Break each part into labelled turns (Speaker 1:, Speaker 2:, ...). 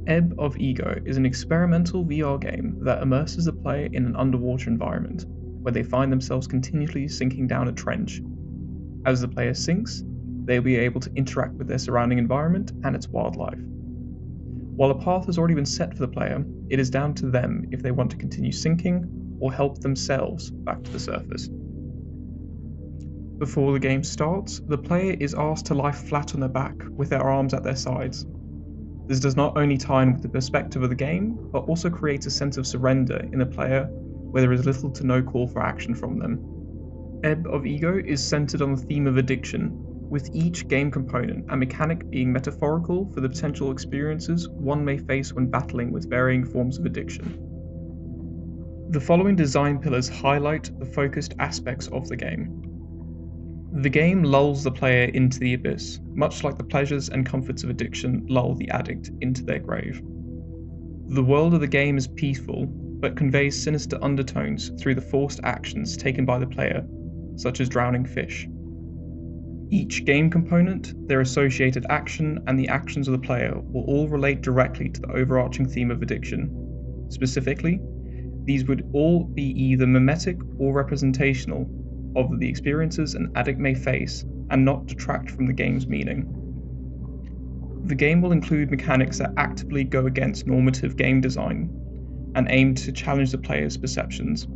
Speaker 1: Ebb of Ego is an experimental VR game that immerses the player in an underwater environment, where they find themselves continually sinking down a trench. As the player sinks, they will be able to interact with their surrounding environment and its wildlife. While a path has already been set for the player, it is down to them if they want to continue sinking or help themselves back to the surface. Before the game starts, the player is asked to lie flat on their back with their arms at their sides. This does not only tie in with the perspective of the game, but also creates a sense of surrender in the player where there is little to no call for action from them. Ebb of Ego is centered on the theme of addiction, with each game component and mechanic being metaphorical for the potential experiences one may face when battling with varying forms of addiction. The following design pillars highlight the focused aspects of the game. The game lulls the player into the abyss, much like the pleasures and comforts of addiction lull the addict into their grave. The world of the game is peaceful, but conveys sinister undertones through the forced actions taken by the player, such as drowning fish. Each game component, their associated action, and the actions of the player will all relate directly to the overarching theme of addiction. Specifically, these would all be either mimetic or representational of the experiences an addict may face and not detract from the game's meaning. The game will include mechanics that actively go against normative game design and aim to challenge the player's perceptions.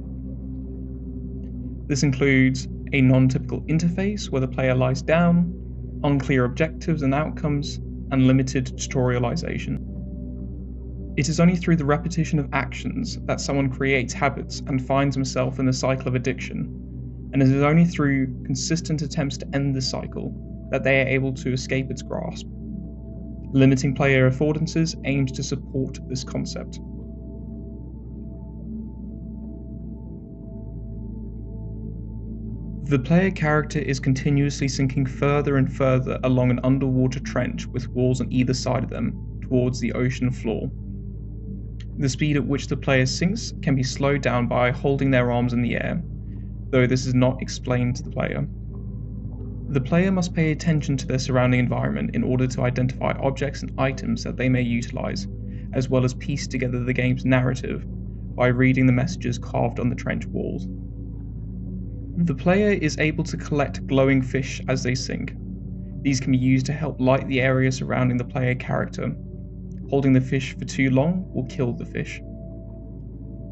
Speaker 1: This includes a non-typical interface where the player lies down, unclear objectives and outcomes, and limited tutorialization. It is only through the repetition of actions that someone creates habits and finds himself in the cycle of addiction, and it is only through consistent attempts to end this cycle that they are able to escape its grasp. Limiting player affordances aims to support this concept. The player character is continuously sinking further and further along an underwater trench with walls on either side of them towards the ocean floor. The speed at which the player sinks can be slowed down by holding their arms in the air, though this is not explained to the player. The player must pay attention to their surrounding environment in order to identify objects and items that they may utilize, as well as piece together the game's narrative by reading the messages carved on the trench walls. The player is able to collect glowing fish as they sink. These can be used to help light the area surrounding the player character. Holding the fish for too long will kill the fish.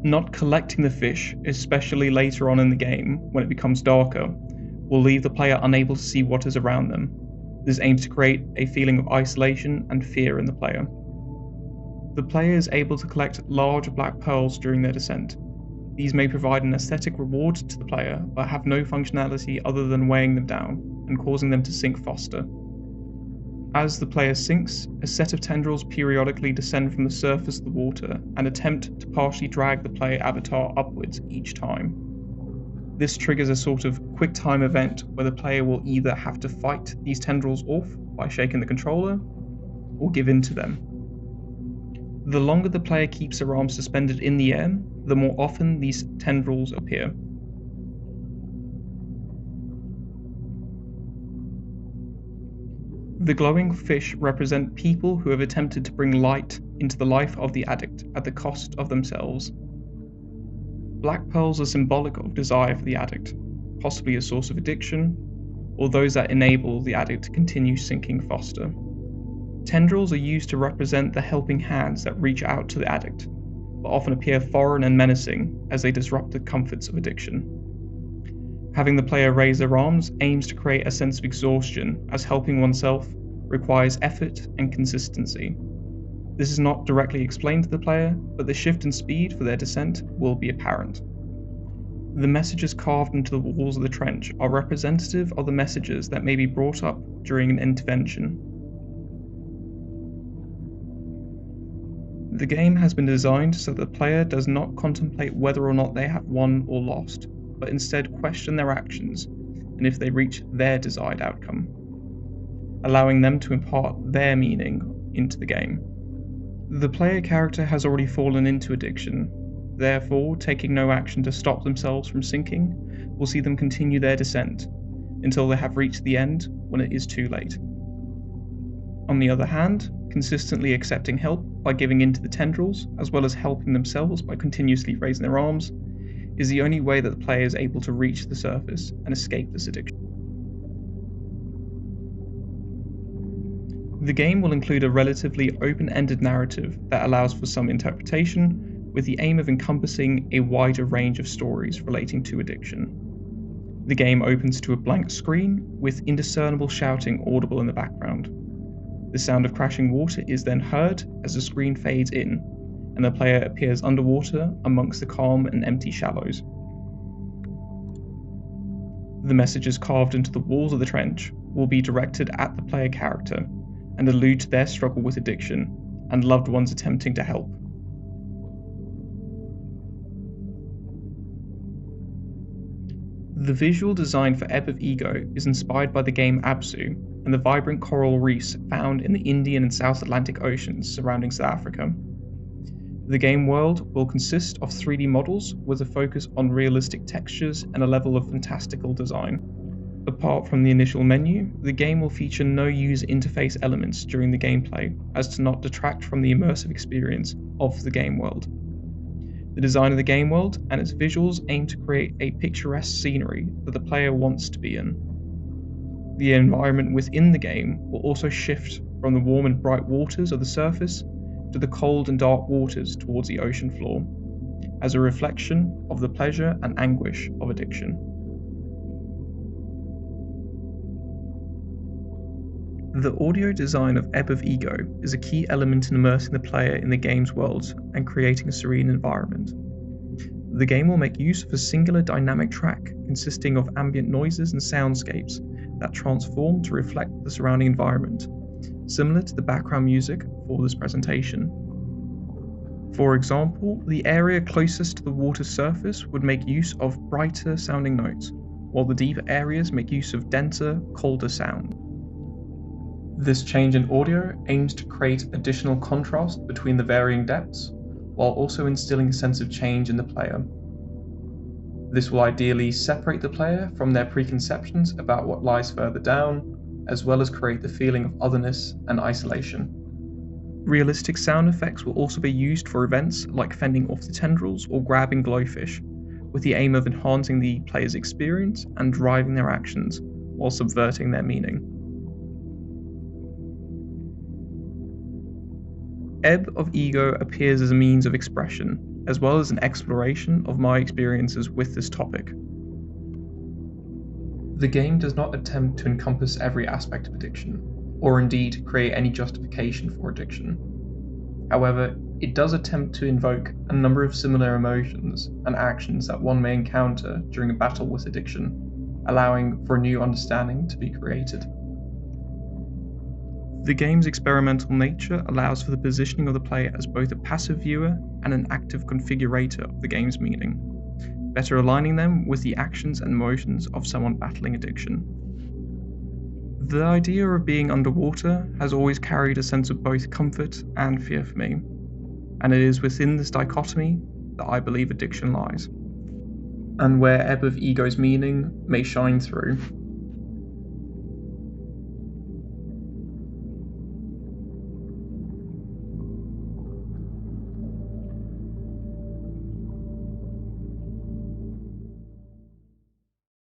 Speaker 1: Not collecting the fish, especially later on in the game when it becomes darker, will leave the player unable to see what is around them. This aims to create a feeling of isolation and fear in the player. The player is able to collect large black pearls during their descent. These may provide an aesthetic reward to the player, but have no functionality other than weighing them down and causing them to sink faster. As the player sinks, a set of tendrils periodically descend from the surface of the water and attempt to partially drag the player avatar upwards each time. This triggers a sort of quick time event where the player will either have to fight these tendrils off by shaking the controller, or give in to them. The longer the player keeps their arms suspended in the air, the more often these tendrils appear. The glowing fish represent people who have attempted to bring light into the life of the addict at the cost of themselves. Black pearls are symbolic of desire for the addict, possibly a source of addiction, or those that enable the addict to continue sinking faster. Tendrils are used to represent the helping hands that reach out to the addict, but often appear foreign and menacing as they disrupt the comforts of addiction. Having the player raise their arms aims to create a sense of exhaustion, as helping oneself requires effort and consistency. This is not directly explained to the player, but the shift in speed for their descent will be apparent. The messages carved into the walls of the trench are representative of the messages that may be brought up during an intervention. The game has been designed so that the player does not contemplate whether or not they have won or lost, but instead question their actions and if they reach their desired outcome, allowing them to impart their meaning into the game. The player character has already fallen into addiction, therefore taking no action to stop themselves from sinking will see them continue their descent until they have reached the end when it is too late. On the other hand, consistently accepting help by giving in to the tendrils, as well as helping themselves by continuously raising their arms, is the only way that the player is able to reach the surface and escape this addiction. The game will include a relatively open-ended narrative that allows for some interpretation, with the aim of encompassing a wider range of stories relating to addiction. The game opens to a blank screen, with indiscernible shouting audible in the background. The sound of crashing water is then heard as the screen fades in, and the player appears underwater amongst the calm and empty shallows. The messages carved into the walls of the trench will be directed at the player character and allude to their struggle with addiction and loved ones attempting to help. The visual design for Ebb of Ego is inspired by the game Absu and the vibrant coral reefs found in the Indian and South Atlantic Oceans surrounding South Africa. The game world will consist of 3D models with a focus on realistic textures and a level of fantastical design. Apart from the initial menu, the game will feature no user interface elements during the gameplay, as to not detract from the immersive experience of the game world. The design of the game world and its visuals aim to create a picturesque scenery that the player wants to be in. The environment within the game will also shift from the warm and bright waters of the surface to the cold and dark waters towards the ocean floor, as a reflection of the pleasure and anguish of addiction. The audio design of Ebb of Ego is a key element in immersing the player in the game's world and creating a serene environment. The game will make use of a singular dynamic track consisting of ambient noises and soundscapes that transform to reflect the surrounding environment, similar to the background music for this presentation. For example, the area closest to the water's surface would make use of brighter sounding notes, while the deeper areas make use of denser, colder sound. This change in audio aims to create additional contrast between the varying depths, while also instilling a sense of change in the player. This will ideally separate the player from their preconceptions about what lies further down, as well as create the feeling of otherness and isolation. Realistic sound effects will also be used for events like fending off the tendrils or grabbing glowfish, with the aim of enhancing the player's experience and driving their actions, while subverting their meaning. Ebb of Ego appears as a means of expression, as well as an exploration of my experiences with this topic. The game does not attempt to encompass every aspect of addiction, or indeed create any justification for addiction. However, it does attempt to invoke a number of similar emotions and actions that one may encounter during a battle with addiction, allowing for a new understanding to be created. The game's experimental nature allows for the positioning of the player as both a passive viewer and an active configurator of the game's meaning, better aligning them with the actions and emotions of someone battling addiction. The idea of being underwater has always carried a sense of both comfort and fear for me, and it is within this dichotomy that I believe addiction lies, and where Ebb of Ego's meaning may shine through.